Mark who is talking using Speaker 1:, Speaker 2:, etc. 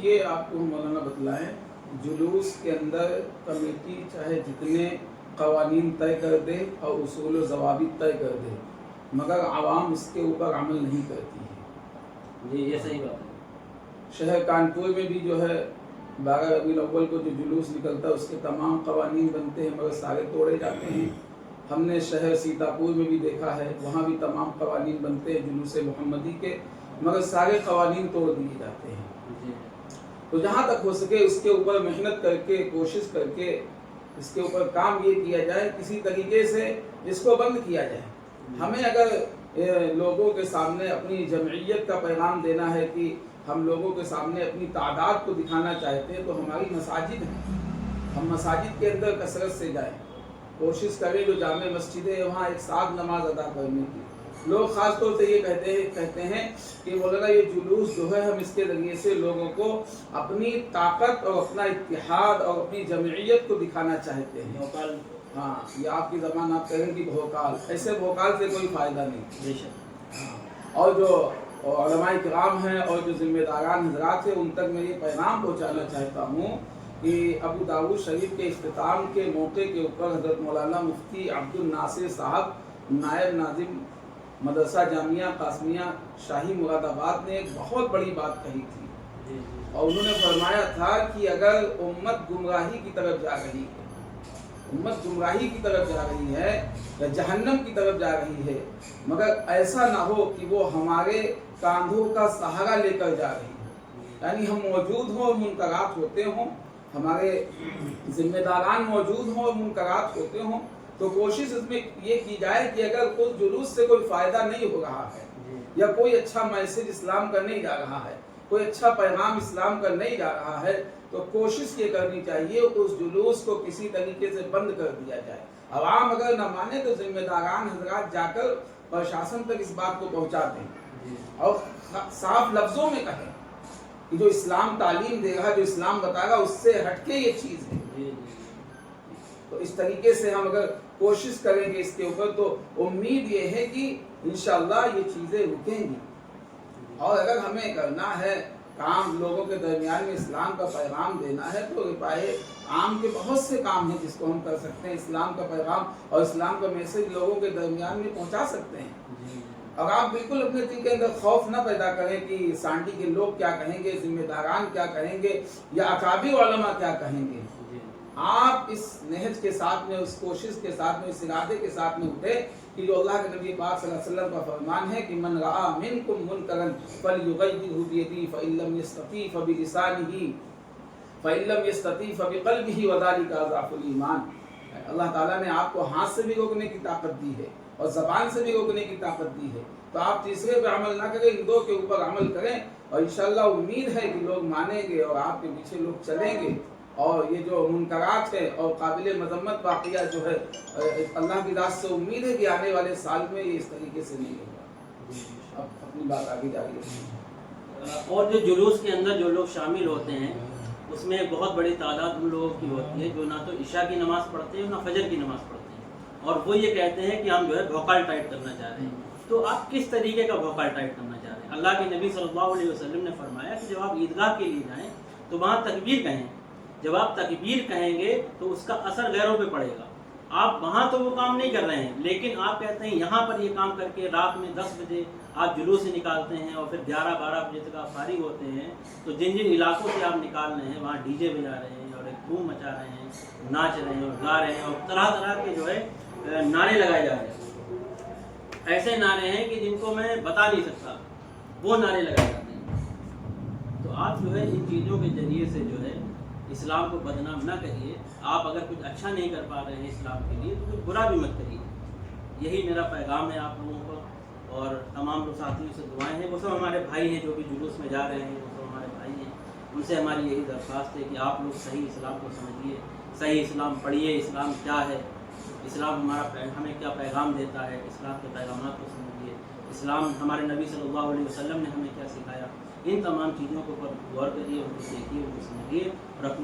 Speaker 1: یہ آپ کو مولانا بتلائیں، جلوس کے اندر کمیٹی چاہے جتنے قوانین طے کر دے اور اصول و ضوابط طے کر دے، مگر عوام اس کے اوپر عمل نہیں کرتی ہے۔
Speaker 2: جی یہ صحیح بات ہے۔
Speaker 1: شہر کانپور میں بھی جو ہے 12 ربیع الاول کو جو جلوس نکلتا ہے اس کے تمام قوانین بنتے ہیں مگر سارے توڑے جاتے ہیں۔ ہم نے شہر سیتاپور میں بھی دیکھا ہے، وہاں بھی تمام قوانین بنتے ہیں جلوس محمدی کے، مگر سارے قوانین توڑ دیے جاتے ہیں۔ تو جہاں تک ہو سکے اس کے اوپر محنت کر کے، کوشش کر کے اس کے اوپر کام یہ کیا جائے کسی طریقے سے اس کو بند کیا جائے۔ ہمیں اگر لوگوں کے سامنے اپنی جمعیت کا پیغام دینا ہے کہ ہم لوگوں کے سامنے اپنی تعداد کو دکھانا چاہتے ہیں تو ہماری مساجد ہیں، ہم مساجد کے اندر کثرت سے جائیں، کوشش کریں جو جامع مسجدیں وہاں ایک ساتھ نماز ادا کرنے کی۔ لوگ خاص طور سے یہ کہتے ہیں کہ مولانا یہ جلوس جو ہے ہم اس کے ذریعے سے لوگوں کو اپنی طاقت اور اپنا اتحاد اور اپنی جمعیت کو دکھانا چاہتے ہیں۔
Speaker 2: بھوکال،
Speaker 1: ہاں یہ آپ کی زبان آپ کہیں گی بھوکال، ایسے بھوکال سے کوئی فائدہ نہیں۔
Speaker 2: بے شک۔
Speaker 1: اور جو علماء کرام ہیں اور جو ذمہ داران حضرات ہیں ان تک میں یہ پیغام پہنچانا چاہتا ہوں کہ ابو داؤد شریف کے اختتام کے موقع کے اوپر حضرت مولانا مفتی عبد الناصر صاحب نائب ناظم مدرسہ جامعہ قاسمیہ شاہی مراد آباد نے ایک بہت بڑی بات کہی تھی، اور انہوں نے فرمایا تھا کہ اگر امت گمراہی کی طرف جا رہی ہے، امت گمراہی کی طرف جا رہی ہے یا جہنم کی طرف جا رہی ہے، مگر ایسا نہ ہو کہ وہ ہمارے کاندھوں کا سہارا لے کر جا رہی ہے، یعنی ہم موجود ہوں، منکرات ہوتے ہوں، ہمارے ذمہ داران موجود ہوں اور منکرات ہوتے ہوں، تو کوشش اس میں یہ کی جائے کہ اگر کوئی جلوس سے کوئی فائدہ نہیں ہو رہا ہے یا کوئی اچھا میسج اسلام کا نہیں جا رہا ہے، کوئی اچھا پیغام اسلام کا نہیں جا رہا ہے، تو کوشش یہ کرنی چاہیے اس جلوس کو کسی طریقے سے بند کر دیا جائے۔ عوام اگر نہ مانے تو ذمہ داران حضرات جا کر پرشاسن تک اس بات کو پہنچا دیں اور صاف لفظوں میں کہیں کہ جو اسلام تعلیم دے گا، جو اسلام بتائے گا، اس سے ہٹ کے یہ چیز ہے۔ تو اس طریقے سے ہم اگر کوشش کریں گے اس کے اوپر تو امید یہ ہے کہ انشاءاللہ یہ چیزیں رکیں گی۔ اور اگر ہمیں کرنا ہے کام لوگوں کے درمیان میں اسلام کا پیغام دینا ہے تو رفائے عام کے بہت سے کام ہیں جس کو ہم کر سکتے ہیں، اسلام کا پیغام اور اسلام کا میسج لوگوں کے درمیان میں پہنچا سکتے ہیں۔ اور آپ بالکل اپنے دل کے اندر خوف نہ پیدا کریں کہ سانڈی کے لوگ کیا کہیں گے، ذمہ داران کیا کہیں گے یا اکابر علماء کیا کہیں گے۔ آپ اس نہج کے ساتھ میں، اس کوشش کے ساتھ میں، اس ارادے کے ساتھ میں اٹھے کہ جو اللہ کے نبی پاک صلی اللہ علیہ وسلم کا فرمان ہے کہ من رأى منکم منکرا فلیغیرہ بیدہ فإن لم یستطع فبلسانہ فإن لم یستطع فبقلبہ وذلک اضعف الایمان۔ اللہ تعالیٰ نے آپ کو ہاتھ سے بھی روکنے کی طاقت دی ہے اور زبان سے بھی روکنے کی طاقت دی ہے، تو آپ تیسرے پہ عمل نہ کریں، ان دو کے اوپر عمل کریں، اور انشاءاللہ امید ہے کہ لوگ مانیں گے اور آپ کے پیچھے لوگ چلیں گے، اور یہ جو منکرات ہے اور قابل مذمت واقعہ جو ہے اللہ کی ذات سے امید ہے کہ آنے والے سال میں یہ اس طریقے سے نہیں ہوگا۔ اب اپنی بات آگے جاری رکھیں۔
Speaker 2: اور جو جلوس کے اندر جو لوگ شامل ہوتے ہیں اس میں ایک بہت بڑی تعداد ان لوگوں کی ہوتی ہے جو نہ تو عشاء کی نماز پڑھتے ہیں نہ فجر کی نماز پڑھتے ہیں، اور وہ یہ کہتے ہیں کہ ہم جو ہے بھوکال ٹائٹ کرنا چاہ رہے ہیں۔ تو آپ کس طریقے کا بھوکال ٹائٹ کرنا چاہ رہے ہیں؟ اللہ کے نبی صلی اللہ علیہ وسلم نے فرمایا کہ جب آپ عیدگاہ کے لیے جائیں تو وہاں تکبیر کہیں، جب آپ تکبیر کہیں گے تو اس کا اثر غیروں پہ پڑے گا۔ آپ وہاں تو وہ کام نہیں کر رہے ہیں، لیکن آپ کہتے ہیں یہاں پر یہ کام کر کے رات میں 10 بجے آپ جلوس سے نکالتے ہیں اور پھر 11-12 بجے تک آپ فارغ ہوتے ہیں، تو جن جن علاقوں سے آپ نکال رہے ہیں وہاں ڈی جے بجا رہے ہیں اور ایک دھوم مچا رہے ہیں، ناچ رہے ہیں اور گا رہے ہیں، اور طرح طرح کے جو ہے نعرے لگائے جا رہے ہیں، ایسے نعرے ہیں کہ جن کو میں بتا نہیں سکتا، وہ نعرے لگائے جاتے ہیں۔ تو آپ جو ہے ان چیزوں کے ذریعے سے جو ہے اسلام کو بدنام نہ کریے۔ آپ اگر کچھ اچھا نہیں کر پا رہے ہیں اسلام کے لیے تو کچھ برا بھی مت کریے۔ یہی میرا پیغام ہے آپ لوگوں کو، اور تمام لوگ ساتھیوں سے دعائیں ہیں، وہ سب ہمارے بھائی ہیں جو بھی جلوس میں جا رہے ہیں، وہ سب ہمارے بھائی ہیں، ان سے ہماری یہی درخواست ہے کہ آپ لوگ صحیح اسلام کو سمجھیے، صحیح اسلام پڑھیے، اسلام کیا ہے، اسلام ہمیں کیا پیغام دیتا ہے، اسلام کے پیغامات کو سمجھیے، اسلام ہمارے نبی صلی اللہ علیہ وسلم نے ہمیں کیا سکھایا، ان تمام چیزوں کے اوپر غور کریے، ان کو دیکھیے، ان کو سمجھیے اور اپنی